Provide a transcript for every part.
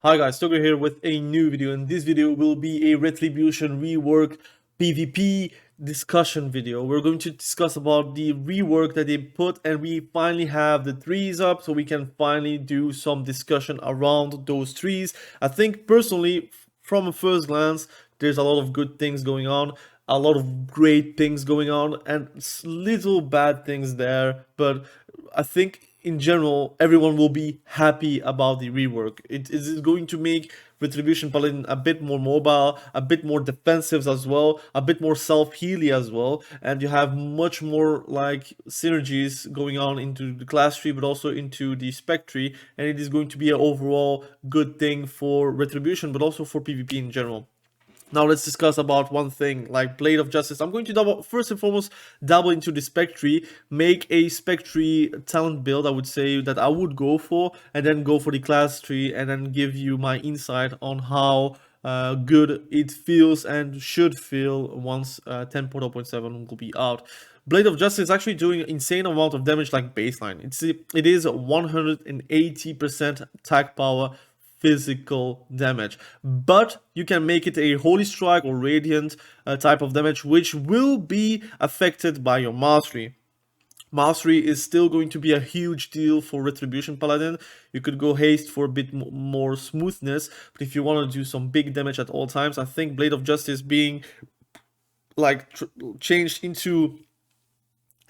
Hi guys, Togo here with a new video, and this video will be a Retribution rework PvP discussion video. We're going to discuss about the rework that they put, and we finally have the trees up, so we can finally do some discussion around those trees. I think personally, from a first glance, there's a lot of good things going on, a lot of great things going on, and little bad things there, but I think in general everyone will be happy about the rework. It is going to make Retribution Paladin a bit more mobile, a bit more defensive as well, a bit more self-healy as well, and you have much more like synergies going on into the class tree but also into the spec tree, and it is going to be an overall good thing for Retribution but also for PvP in general. Now let's discuss about one thing, like Blade of Justice. I'm going to first and foremost dabble into the spec tree, make a spec tree talent build, I would say, that I would go for, and then go for the class tree, and then give you my insight on how good it feels and should feel once 10.0.7 will be out. Blade of Justice is actually doing an insane amount of damage like baseline. It is 180% attack power, physical damage, but you can make it a holy strike or radiant type of damage, which will be affected by your mastery. Mastery is still going to be a huge deal for Retribution Paladin. You could go haste for a bit more smoothness, but if you want to do some big damage at all times, I think Blade of Justice being like changed into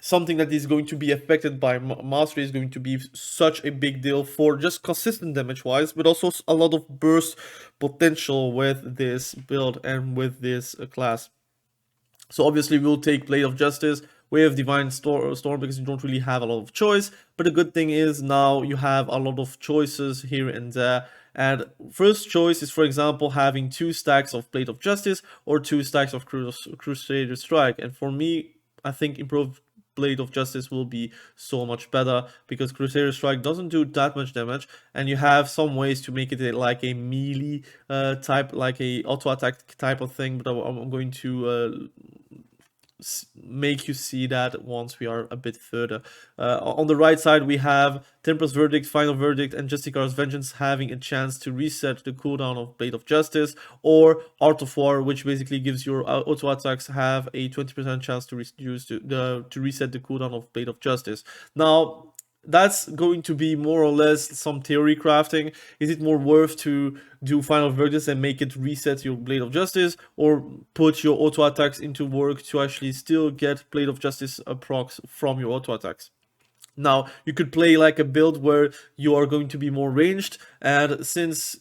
something that is going to be affected by mastery is going to be such a big deal for just consistent damage wise, but also a lot of burst potential with this build and with this class. So obviously we'll take Blade of Justice. We have Divine Storm because you don't really have a lot of choice, but the good thing is now you have a lot of choices here and there. And first choice is, for example, having 2 stacks of Blade of Justice or 2 stacks of Crusader Strike. And for me, I think improved Blade of Justice will be so much better because Crusader Strike doesn't do that much damage, and you have some ways to make it like a melee type, like a auto attack type of thing, but I'm going to make you see that once we are a bit further. On the right side we have Temper's Verdict, Final Verdict, and Justicar's Vengeance having a chance to reset the cooldown of Blade of Justice, or Art of War, which basically gives your auto attacks have a 20% chance to reduce to reset the cooldown of Blade of Justice. Now that's going to be more or less some theory crafting. Is it more worth to do Final Verdicts and make it reset your Blade of Justice, or put your auto attacks into work to actually still get Blade of Justice procs from your auto attacks? Now, you could play like a build where you are going to be more ranged, and since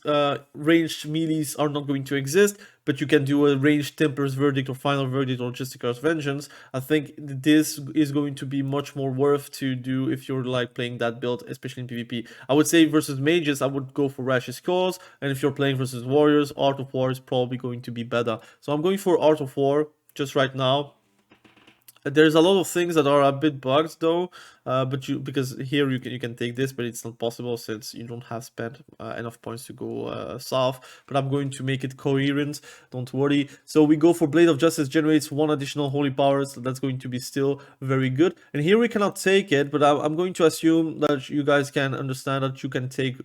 ranged melees are not going to exist, but you can do a ranged Temper's Verdict or Final Verdict or Justicar's Vengeance, I think this is going to be much more worth to do if you're like playing that build, especially in PvP. I would say versus mages, I would go for Rash's Cause, and if you're playing versus warriors, Art of War is probably going to be better. So I'm going for Art of War just right now. There's a lot of things that are a bit bugged though, but because here you can take this, but it's not possible since you don't have spent enough points to go south. But I'm going to make it coherent, don't worry. So we go for Blade of Justice, generates 1 additional holy power, so that's going to be still very good. And here we cannot take it, but I'm going to assume that you guys can understand that you can take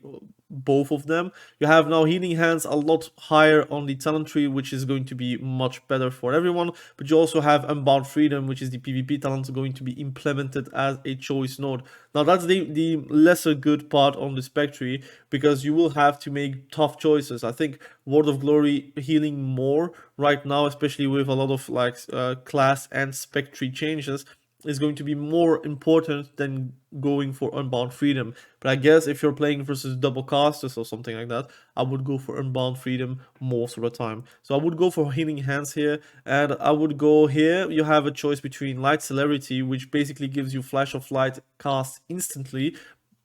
both of them. You have now Healing Hands a lot higher on the talent tree, which is going to be much better for everyone, but you also have Unbound Freedom, which is the PvP talent, going to be implemented as a choice node. Now that's the lesser good part on the spec tree, because you will have to make tough choices. I think Word of Glory healing more right now, especially with a lot of like class and spec tree changes, is going to be more important than going for Unbound Freedom. But I guess if you're playing versus double casters or something like that, I would go for Unbound Freedom most of the time. So I would go for Healing Hands here, and I would go here. You have a choice between Light Celerity, which basically gives you Flash of Light cast instantly.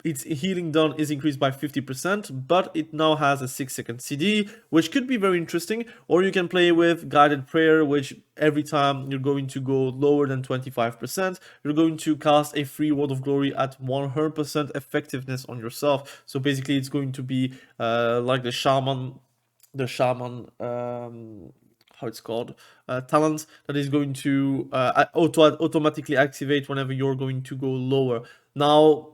Its healing done is increased by 50%, but it now has a 6-second CD, which could be very interesting. Or you can play with Guided Prayer, which every time you're going to go lower than 25%, you're going to cast a free Word of Glory at 100% effectiveness on yourself. So basically it's going to be like the shaman how it's called, talent that is going to automatically activate whenever you're going to go lower. Now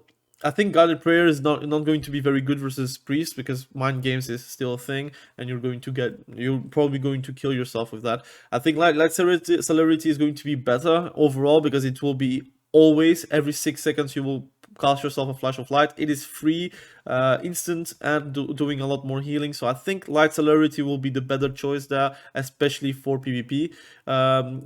I think guided prayer is not going to be very good versus priest, because mind games is still a thing, and you're probably going to kill yourself with that. I think light celerity is going to be better overall, because it will be always every 6 seconds you will cast yourself a flash of light. It is free, instant, and doing a lot more healing. So I think light celerity will be the better choice there, especially for PvP.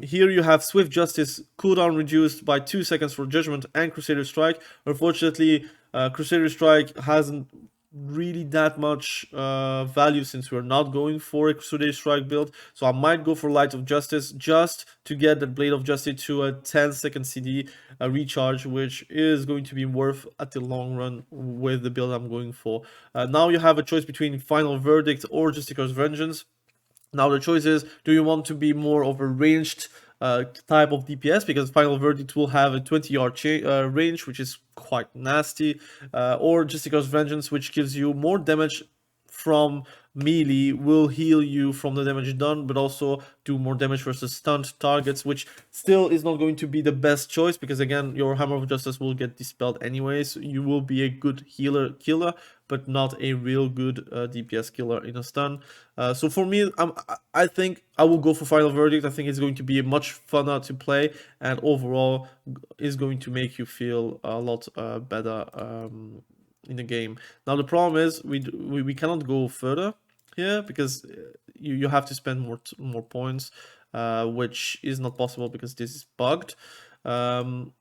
Here you have Swift Justice, cooldown reduced by 2 seconds for Judgment and Crusader Strike. Unfortunately, Crusader Strike hasn't really that much value, since we're not going for a Crusader Strike build. So I might go for Light of Justice just to get that Blade of Justice to a 10-second CD recharge, which is going to be worth at the long run with the build I'm going for. Now you have a choice between Final Verdict or Justicar's Vengeance. Now the choice is, do you want to be more of a ranged type of DPS, because Final Verdict will have a 20-yard range, which is quite nasty, or Justicar's Vengeance, which gives you more damage from melee, will heal you from the damage done, but also do more damage versus stunned targets, which still is not going to be the best choice, because again, your Hammer of Justice will get dispelled anyways. You will be a good killer, but not a real good DPS killer in a stun. So for me, I think I will go for Final Verdict. I think it's going to be much funner to play, and overall is going to make you feel a lot better in the game. Now the problem is we cannot go further here, because you have to spend more points, which is not possible because this is bugged. But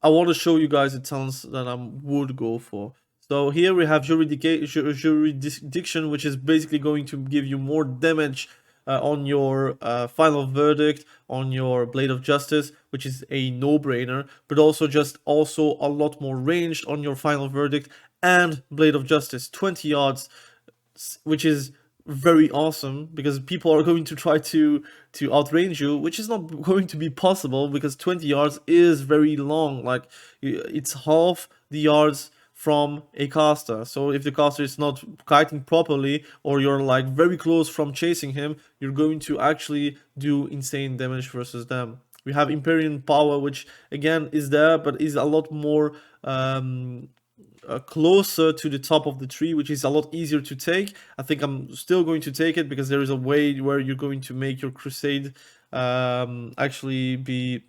I want to show you guys the talents that I would go for. So here we have Jurisdiction, which is basically going to give you more damage on your Final Verdict, on your Blade of Justice, which is a no-brainer, but also a lot more ranged on your Final Verdict and Blade of Justice, 20 yards, which is very awesome, because people are going to try to outrange you, which is not going to be possible, because 20 yards is very long. Like, it's half the yards from a caster. So if the caster is not kiting properly, or you're like very close from chasing him, you're going to actually do insane damage versus them. We have Empyrean Power, which again is there, but is a lot more closer to the top of the tree, which is a lot easier to take. I think I'm still going to take it, because there is a way where you're going to make your crusade actually be,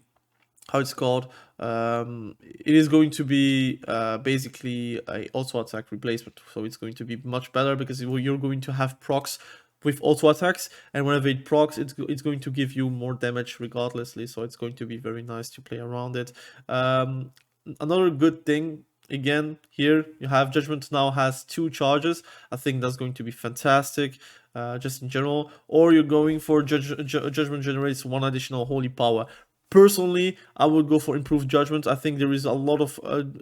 how it's called, it is going to be basically a auto attack replacement. So it's going to be much better, because you're going to have procs with auto attacks, and whenever it procs, it's going to give you more damage regardlessly. So it's going to be very nice to play around it. Another good thing, again, here you have Judgment now has 2 charges. I think that's going to be fantastic, just in general. Or you're going for Judgment generates 1 additional holy power. Personally, I would go for Improved Judgment. I think there is a lot of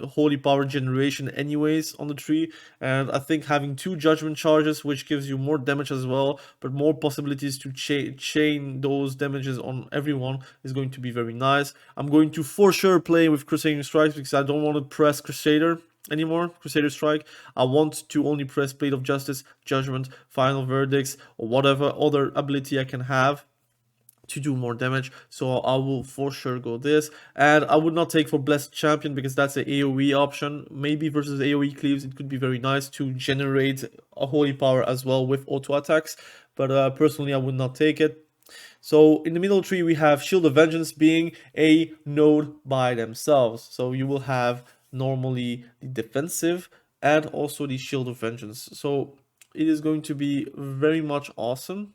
holy power generation anyways on the tree, and I think having 2 Judgment charges, which gives you more damage as well, but more possibilities to chain those damages on everyone, is going to be very nice. I'm going to for sure play with Crusading Strikes, because I don't want to press Crusader anymore, Crusader Strike. I want to only press Blade of Justice, Judgment, Final Verdicts, or whatever other ability I can have to do more damage. So I will for sure go this, and I would not take for Blessed Champion, because that's the AoE option. Maybe versus AoE cleaves it could be very nice to generate a holy power as well with auto attacks, but personally I would not take it. So in the middle tree we have Shield of Vengeance being a node by themselves. So you will have normally the defensive and also the Shield of Vengeance. So it is going to be very much awesome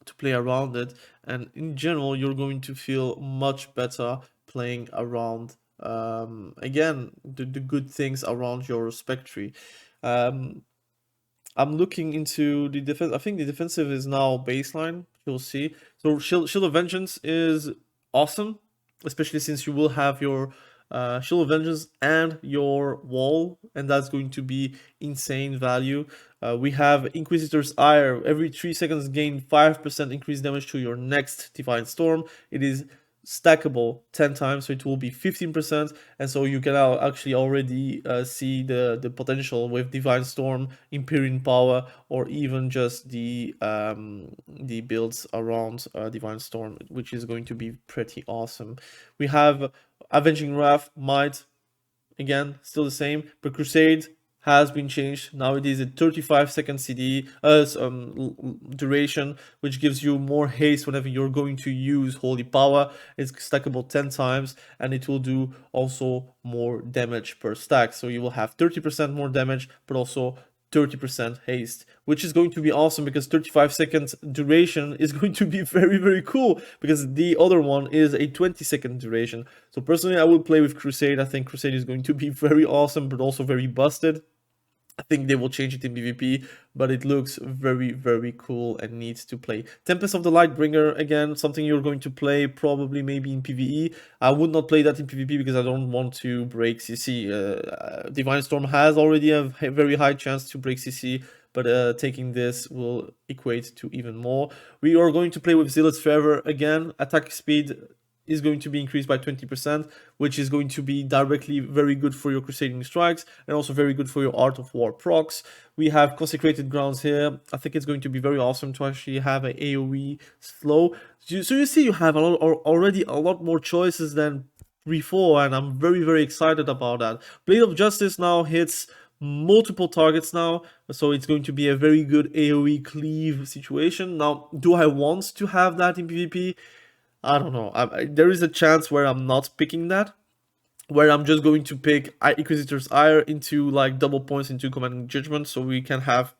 to play around it, and in general you're going to feel much better playing around again the good things around your spec tree. I'm looking into the defense. I think the defensive is now baseline, you'll see. So Shield of Vengeance is awesome, especially since you will have your Shield of Vengeance and your wall, and that's going to be insane value. We have Inquisitor's Ire. Every 3 seconds gain 5% increased damage to your next Divine Storm. It is stackable 10 times, so it will be 15%, and so you can actually already see the potential with Divine Storm, Empyrean Power, or even just the builds around Divine Storm, which is going to be pretty awesome. We have Avenging Wrath, Might, again, still the same, but Crusade has been changed. Now it is a 35-second CD duration, which gives you more haste whenever you're going to use Holy Power. It's stackable 10 times, and it will do also more damage per stack. So you will have 30% more damage, but also 30% haste, which is going to be awesome because 35 seconds duration is going to be very, very cool, because the other one is a 20-second duration. So personally, I will play with Crusade. I think Crusade is going to be very awesome, but also very busted. I think they will change it in PvP, but it looks very, very cool and needs to play. Tempest of the Lightbringer, again, something you're going to play probably maybe in PvE. I would not play that in PvP because I don't want to break CC. Divine Storm has already a very high chance to break CC, but taking this will equate to even more. We are going to play with Zealot's Fervor again. Attack speed is going to be increased by 20%, which is going to be directly very good for your Crusading Strikes and also very good for your Art of War procs. We have Consecrated Grounds here. I think it's going to be very awesome to actually have an AoE slow. So you see, you have already a lot more choices than before, and I'm very, very excited about that. Blade of Justice now hits multiple targets now, so it's going to be a very good AoE cleave situation. Now, do I want to have that in PvP? I don't know. There is a chance where I'm not picking that, where I'm just going to pick Inquisitor's Ire into like double points into Commanding Judgment, so we can have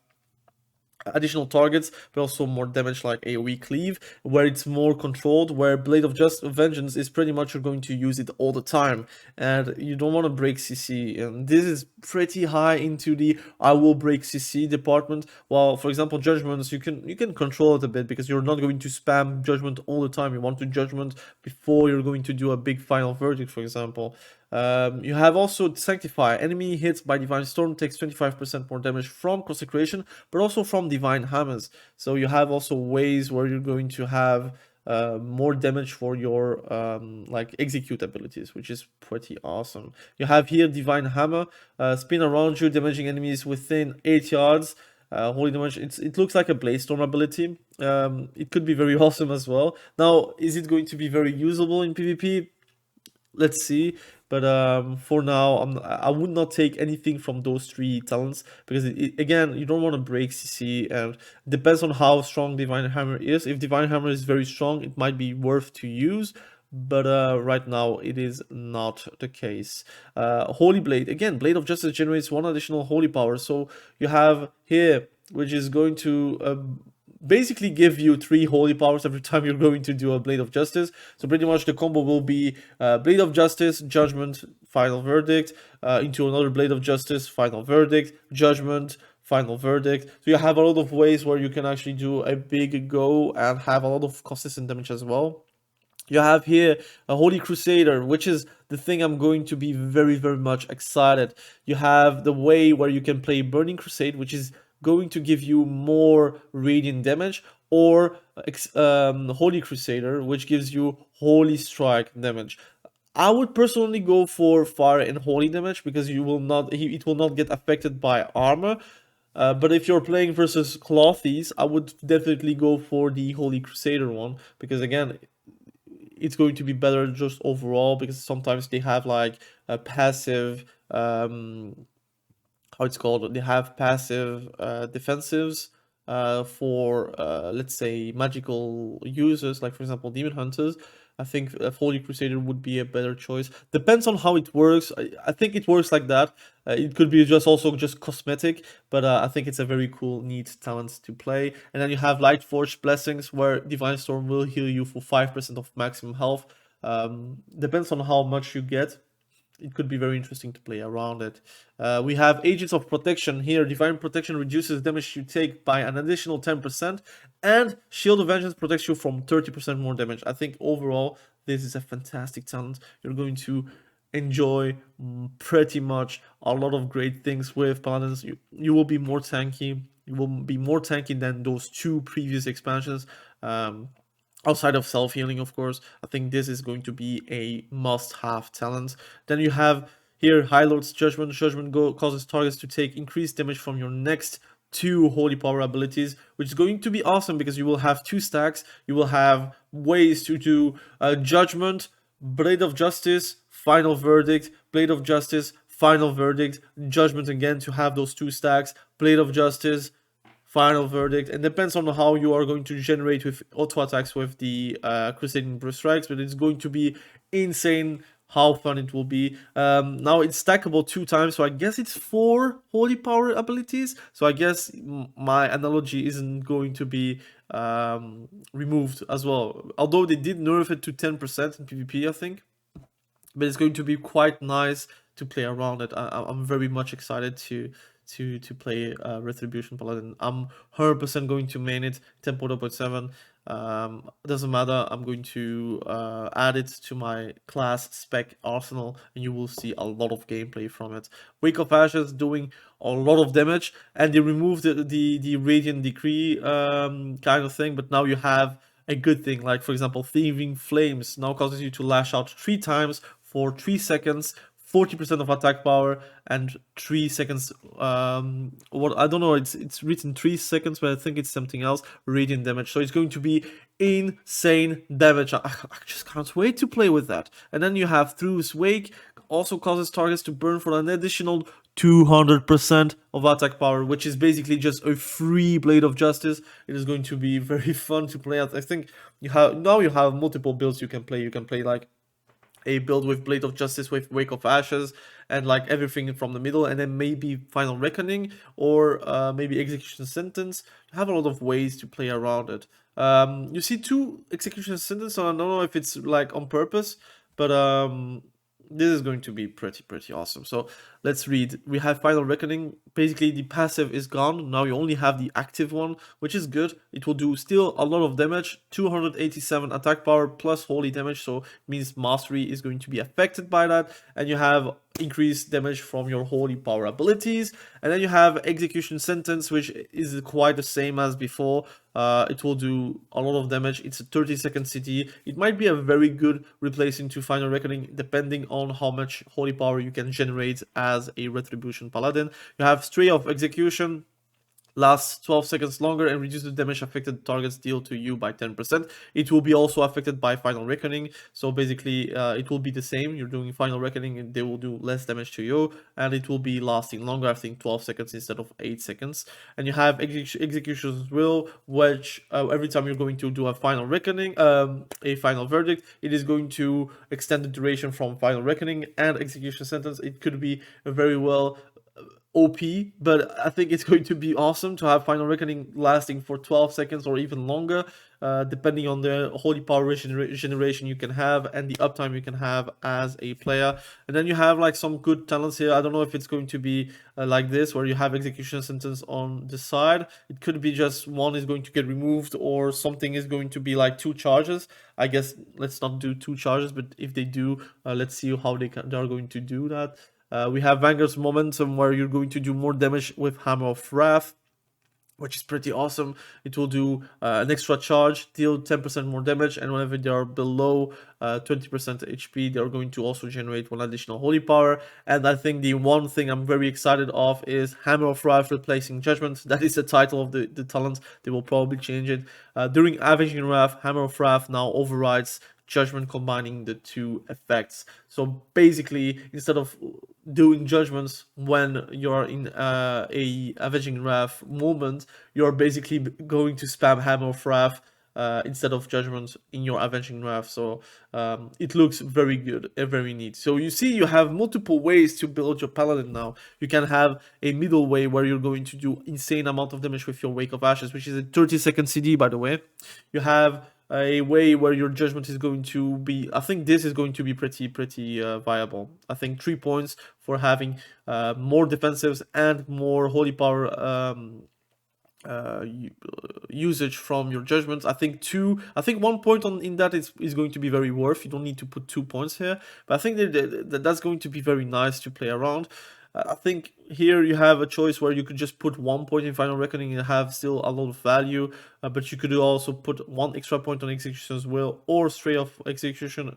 additional targets, but also more damage like AoE cleave, where it's more controlled, where Blade of Vengeance is pretty much you're going to use it all the time, and you don't want to break CC, and this is pretty high into the I will break CC department. While for example Judgments, you can control it a bit because you're not going to spam Judgment all the time. You want to Judgment before you're going to do a big final verdict, for example. You have also Sanctify. Enemy hits by Divine Storm takes 25% more damage from Consecration, but also from Divine Hammers. So you have also ways where you're going to have more damage for your like execute abilities, which is pretty awesome. You have here Divine Hammer, spin around you, damaging enemies within 8 yards. Holy damage. It looks like a Bladestorm ability. It could be very awesome as well. Now, is it going to be very usable in PvP? Let's see, but for now I would not take anything from those 3 talents, because again, you don't want to break CC, and depends on how strong Divine Hammer is. If Divine Hammer is very strong, it might be worth to use, but right now it is not the case. Holy Blade, again, Blade of Justice generates 1 additional holy power, so you have here, which is going to basically give you 3 holy powers every time you're going to do a Blade of Justice. So pretty much the combo will be Blade of Justice, Judgment, Final Verdict, into another Blade of Justice, Final Verdict, Judgment, Final Verdict. So you have a lot of ways where you can actually do a big go and have a lot of consistent damage as well. You have here a Holy Crusader, which is the thing I'm going to be very, very much excited. You have the way where you can play Burning Crusade, which is going to give you more radiant damage, or Holy Crusader, which gives you Holy Strike damage. I would personally go for Fire and Holy damage because it will not get affected by armor. But if you're playing versus Clothies, I would definitely go for the Holy Crusader one, because again, it's going to be better just overall, because sometimes they have like a passive how it's called, they have passive defensives for let's say magical users, like for example demon hunters. I think Holy Crusader would be a better choice. Depends on how it works. I think it works like that. It could be just cosmetic, but I think it's a very cool, neat talent to play. And then you have Light Forge Blessings, where Divine Storm will heal you for 5% of maximum health. Depends on how much you get. It could be very interesting to play around it. We have Agents of Protection here. Divine Protection reduces damage you take by an additional 10%, and Shield of Vengeance protects you from 30% more damage. I think overall, this is a fantastic talent. You're going to enjoy pretty much a lot of great things with Paladins. You will be more tanky. You will be more tanky than those 2 previous expansions. outside of self-healing, of course. I think this is going to be a must-have talent. Then you have here High Lord's Judgment. Causes targets to take increased damage from your next 2 holy power abilities, which is going to be awesome because you will have 2 stacks. You will have ways to do Judgment, Blade of Justice, Final Verdict, Blade of Justice, Final Verdict, Judgment again to have those 2 stacks, Blade of Justice, Final Verdict, and depends on how you are going to generate with auto attacks with the Crusading Burst Strikes, but it's going to be insane how fun it will be. Now it's stackable 2 times, so I guess it's 4 holy power abilities. So I guess my analogy isn't going to be removed as well. Although they did nerf it to 10% in PvP, I think. But it's going to be quite nice to play around it. I'm very much excited to play Retribution Paladin. I'm 100% going to main it 10.0.7. Doesn't matter, I'm going to add it to my class spec arsenal, and you will see a lot of gameplay from it. Wake of Ashes doing a lot of damage, and they removed the Radiant Decree kind of thing, but now you have a good thing, like for example, Thieving Flames now causes you to lash out 3 times for 3 seconds, 40% of attack power, and 3 seconds. What I don't know, it's written 3 seconds, but I think it's something else. Radiant damage. So it's going to be insane damage. I just can't wait to play with that. And then you have Thru's Wake, also causes targets to burn for an additional 200% of attack power, which is basically just a free Blade of Justice. It is going to be very fun to play. I think you have multiple builds you can play. You can play like a build with Blade of Justice with Wake of Ashes and like everything from the middle, and then maybe Final Reckoning or maybe Execution Sentence. You have a lot of ways to play around it. You see 2 Execution Sentence, so I don't know if it's like on purpose, but this is going to be pretty awesome. So let's read. We have Final Reckoning. Basically the passive is gone. Now you only have the active one, which is good. It will do still a lot of damage, 287 attack power plus holy damage, so it means mastery is going to be affected by that. And you have increased damage from your holy power abilities. And then you have Execution Sentence, which is quite the same as before. It will do a lot of damage. It's a 30-second CD. It might be a very good replacement to Final Reckoning, depending on how much holy power you can generate as a Retribution Paladin. You have Stray of Execution, lasts 12 seconds longer and reduces the damage affected targets deal to you by 10%. It will be also affected by Final Reckoning, so basically it will be the same. You're doing Final Reckoning and they will do less damage to you, and it will be lasting longer, I think 12 seconds instead of 8 seconds. And you have Execution's Will, which every time you're going to do a Final Reckoning, a Final Verdict, it is going to extend the duration from Final Reckoning and Execution Sentence. It could be very well OP, but I think it's going to be awesome to have Final Reckoning lasting for 12 seconds or even longer, depending on the holy power regeneration you can have and the uptime you can have as a player. And then you have like some good talents here. I don't know if it's going to be like this, where you have Execution Sentence on the side. It could be just one is going to get removed, or something is going to be like 2 charges. I guess let's not do 2 charges, but if they do, let's see how they are going to do that. We have Vanguard's Momentum, where you're going to do more damage with Hammer of Wrath, which is pretty awesome. It will do an extra charge, deal 10% more damage, and whenever they are below 20% HP, they are going to also generate 1 additional holy power. And I think the one thing I'm very excited of is Hammer of Wrath replacing Judgment. That is the title of the talent. They will probably change it. During Avenging Wrath, Hammer of Wrath now overrides Judgment, combining the 2 effects. So basically, instead of doing judgments when you're in a Avenging Wrath moment, you're basically going to spam Hammer of Wrath instead of judgment in your Avenging Wrath. So it looks very good and very neat. So you see, you have multiple ways to build your paladin now. You can have a middle way where you're going to do insane amount of damage with your Wake of Ashes, which is a 30-second CD, by the way. You have a way where your judgment is going to be, I think this is going to be pretty viable. I think 3 points for having more defensives and more holy power usage from your judgments. I think 1 point in that is going to be very worth. You don't need to put 2 points here, but I think that's going to be very nice to play around. I think here you have a choice where you could just put 1 point in Final Reckoning and have still a lot of value, but you could also put 1 extra point on execution as well, or stay off execution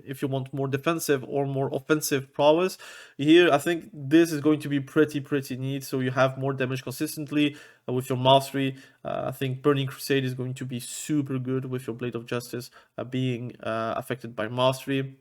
if you want more defensive or more offensive prowess. Here, I think this is going to be pretty neat, so you have more damage consistently with your mastery. I think Burning Crusade is going to be super good with your Blade of Justice being affected by mastery.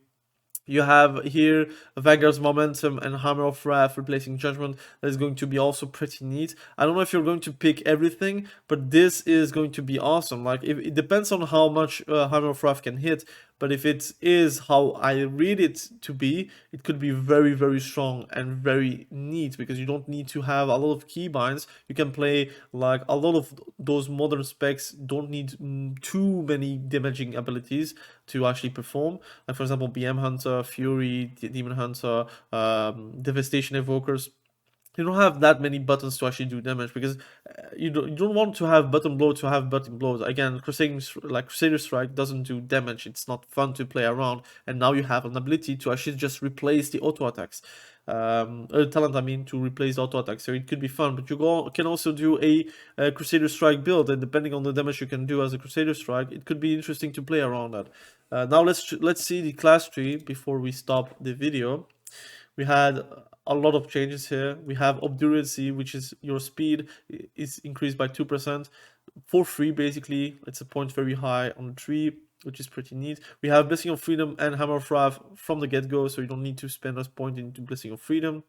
You have here Vanguard's Momentum and Hammer of Wrath replacing Judgment. That is going to be also pretty neat. I don't know if you're going to pick everything, but this is going to be awesome. Like, it depends on how much Hammer of Wrath can hit, but if it is how I read it to be, it could be very strong and very neat, because you don't need to have a lot of keybinds. You can play like a lot of those modern specs don't need too many damaging abilities to actually perform. Like, for example, BM Hunter, Fury, Demon Hunter, Devastation Evokers. You don't have that many buttons to actually do damage, because you don't want to have button blow to have button blows. Again, Crusader Strike doesn't do damage. It's not fun to play around, and now you have an ability to actually just replace the auto attacks. Talent, I mean, to replace auto attacks. So it could be fun, but you can also do a Crusader Strike build, and depending on the damage you can do as a Crusader Strike, it could be interesting to play around that. Now let's see the class tree before we stop the video. We had a lot of changes here. We have Obduracy, which is your speed is increased by 2% for free, basically. It's a point very high on the tree, which is pretty neat. We have Blessing of Freedom and Hammer of Wrath from the get-go, so you don't need to spend a point into Blessing of Freedom.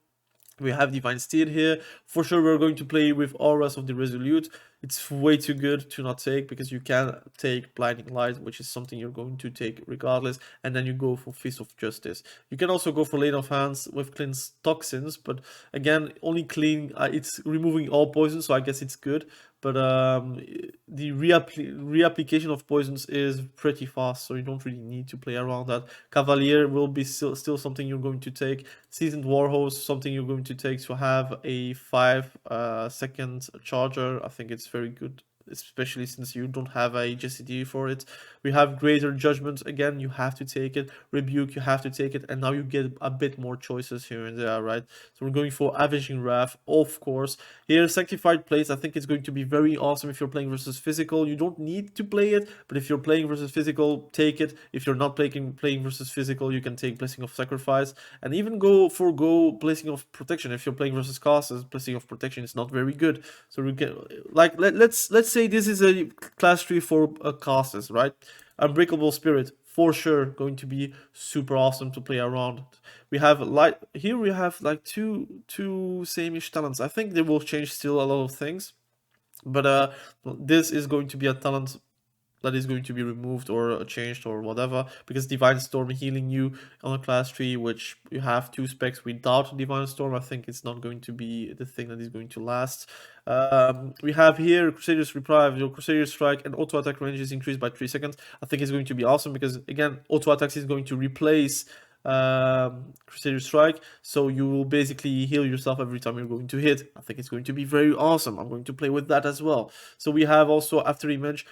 We have Divine Steed here. For sure, we're going to play with Auras of the Resolute. It's way too good to not take, because you can take Blinding Light, which is something you're going to take regardless, and then you go for Fist of Justice. You can also go for Lane of Hands with Cleanse Toxins, but again, only clean, it's removing all poison, so I guess it's good. But the reapplication of poisons is pretty fast, so you don't really need to play around that. Cavalier will be still something you're going to take. Seasoned Warhost, something you're going to take to have a 5-second charger. I think it's very good, especially since you don't have a JCD for it. We have Greater Judgment, again, you have to take it. Rebuke, you have to take it, and now you get a bit more choices here and there, right? So we're going for Avenging Wrath, of course. Here, Sanctified Place, I think it's going to be very awesome if you're playing versus physical. You don't need to play it, but if you're playing versus physical, take it. If you're not playing versus physical, you can take Blessing of Sacrifice, and even go Blessing of Protection. If you're playing versus classes, Blessing of Protection is not very good. So we can, like, let's say this is a class tree for classes, right? Unbreakable Spirit, for sure, going to be super awesome to play around. We have here we have like two same-ish talents. I think they will change still a lot of things, but this is going to be a talent that is going to be removed or changed or whatever, because Divine Storm healing you on a class tree, which you have 2 specs without Divine Storm, I think it's not going to be the thing that is going to last. We have here Crusader's Reprieve. Your Crusader Strike and auto attack range is increased by 3 seconds. I think it's going to be awesome, because again, auto attacks is going to replace Crusader Strike, so you will basically heal yourself every time you're going to hit. I think it's going to be very awesome. I'm going to play with that as well. So we have also After Image,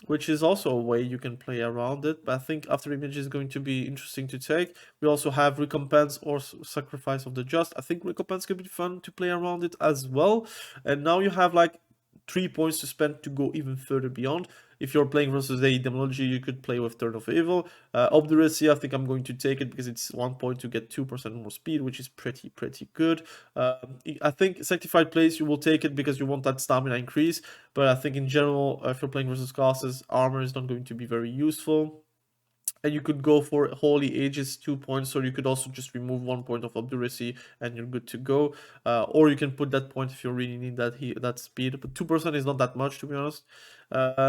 which is also a way you can play around it, but I think After Image is going to be interesting to take. We also have Recompense or Sacrifice of the Just. I think Recompense could be fun to play around it as well. And now you have like 3 points to spend to go even further beyond. If you're playing versus a Demonology, you could play with Turn of Evil. Obduracy, I think I'm going to take it, because it's 1 point to get 2% more speed, which is pretty good. I think Sanctified Place, you will take it because you want that stamina increase, but I think in general, if you're playing versus classes, armor is not going to be very useful. And you could go for Holy Ages 2 points, or you could also just remove 1 point of Obduracy and you're good to go. Or you can put that point if you really need that speed, but 2% is not that much, to be honest.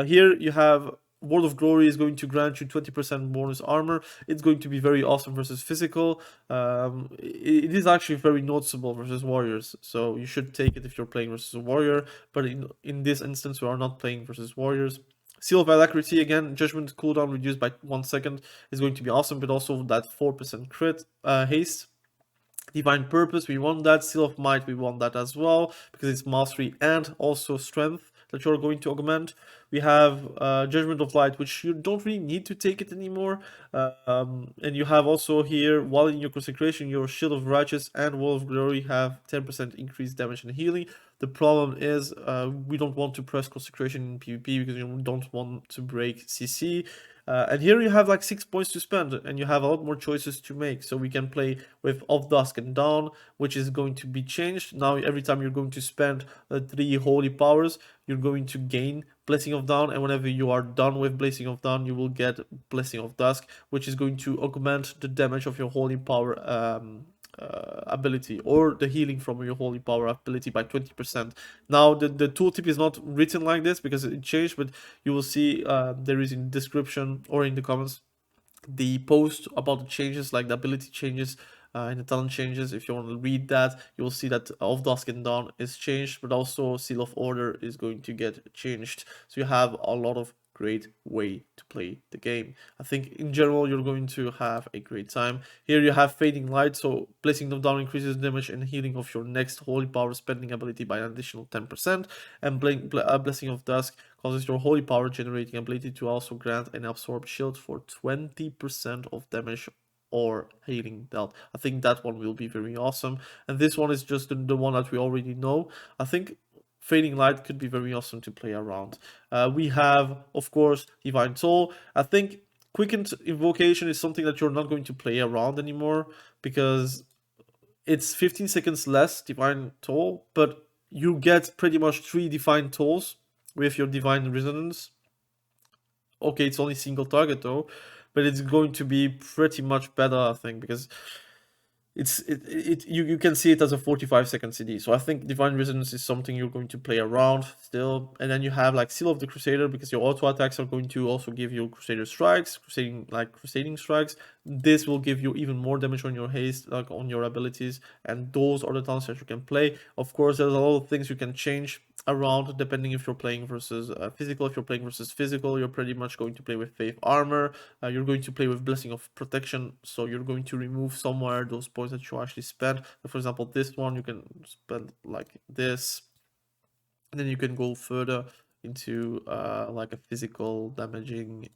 Here you have World of Glory is going to grant you 20% bonus armor. It's going to be very awesome versus physical. It is actually very noticeable versus warriors, so you should take it if you're playing versus a warrior, but in this instance we are not playing versus warriors. Seal of Alacrity, again, Judgment cooldown reduced by 1 second is going to be awesome, but also that 4% crit haste. Divine Purpose, we want that. Seal of Might, we want that as well, because it's mastery and also strength that you're going to augment. We have Judgment of Light, which you don't really need to take it anymore. And you have also here, while in your consecration, your Shield of Righteous and Wall of Glory have 10% increased damage and healing. The problem is we don't want to press consecration in PvP because you don't want to break CC. And here you have like 6 points to spend, and you have a lot more choices to make. So we can play with Of Dusk and Dawn, which is going to be changed. Now every time you're going to spend 3 holy powers, you're going to gain Blessing of Dawn, and whenever you are done with Blessing of Dawn, you will get Blessing of Dusk, which is going to augment the damage of your holy power ability, or the healing from your holy power ability by 20%. Now the tooltip is not written like this because it changed, but you will see there is in the description or in the comments the post about the changes, like the ability changes and the talent changes. If you want to read that, you will see that Of Dusk and Dawn is changed, but also Seal of Order is going to get changed. So you have a lot of great way to play the game. I think in general you're going to have a great time. Here you have Fading Light, so Blessing of Dawn increases damage and healing of your next holy power spending ability by an additional 10%, and Blessing of Dusk causes your holy power generating ability to also grant an absorb shield for 20% of damage or healing dealt. I think that one will be very awesome, and this one is just the one that we already know. I think Fading Light could be very awesome to play around. We have, of course, Divine Soul. I think Quickened Invocation is something that you're not going to play around anymore because it's 15 seconds less Divine Toll, but you get pretty much 3 Divine Tolls with your Divine Resonance. Okay, it's only single target though, but it's going to be pretty much better, I think, because you can see it as a 45-second CD. So I think Divine Resonance is something you're going to play around still. And then you have like Seal of the Crusader, because your auto attacks are going to also give you Crusader strikes, crusading strikes. This will give you even more damage on your haste, like on your abilities, and those are the talents that you can play. Of course, there's a lot of things you can change around depending if you're playing versus physical. If you're playing versus physical, you're pretty much going to play with Faith Armor. You're going to play with Blessing of Protection, so you're going to remove somewhere those points that you actually spend. For example, this one you can spend like this, and then you can go further into like a physical damaging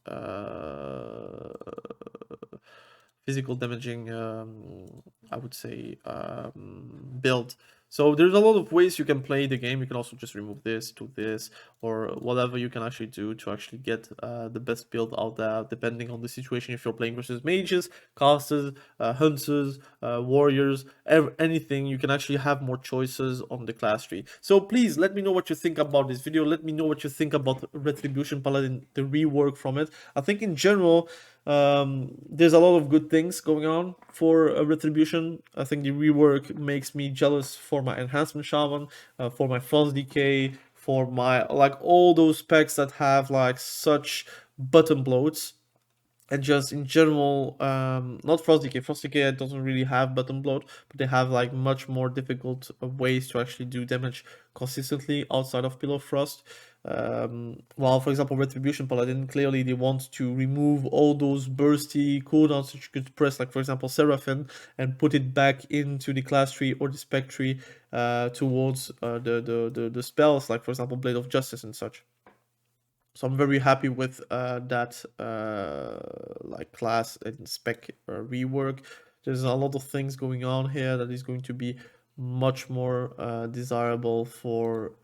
I would say build. So there's a lot of ways you can play the game. You can also just remove this to this, or whatever you can actually do to actually get the best build out there, depending on the situation. If you're playing versus mages, casters, hunters, warriors, anything, you can actually have more choices on the class tree. So please let me know what you think about this video. Let me know what you think about Retribution Paladin, the rework from it. I think in general, there's a lot of good things going on for Retribution. I think the rework makes me jealous for my enhancement shaman, for my frost decay, for my like all those specs that have like such button bloats. And just in general, not Frost Decay doesn't really have button bloat, but they have like much more difficult ways to actually do damage consistently outside of Pillar of Frost. While, for example, Retribution Paladin, clearly they want to remove all those bursty cooldowns that you could press, like for example Seraphim, and put it back into the class tree or the spec tree towards the spells, like for example Blade of Justice and such. So I'm very happy with that like class and spec rework. There's a lot of things going on here that is going to be much more desirable for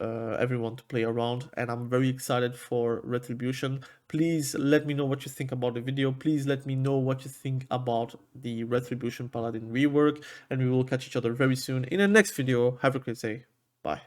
everyone to play around, and I'm very excited for Retribution. Please let me know what you think about the video. Please let me know what you think about the Retribution Paladin rework, and we will catch each other very soon in the next video. Have a great day. Bye.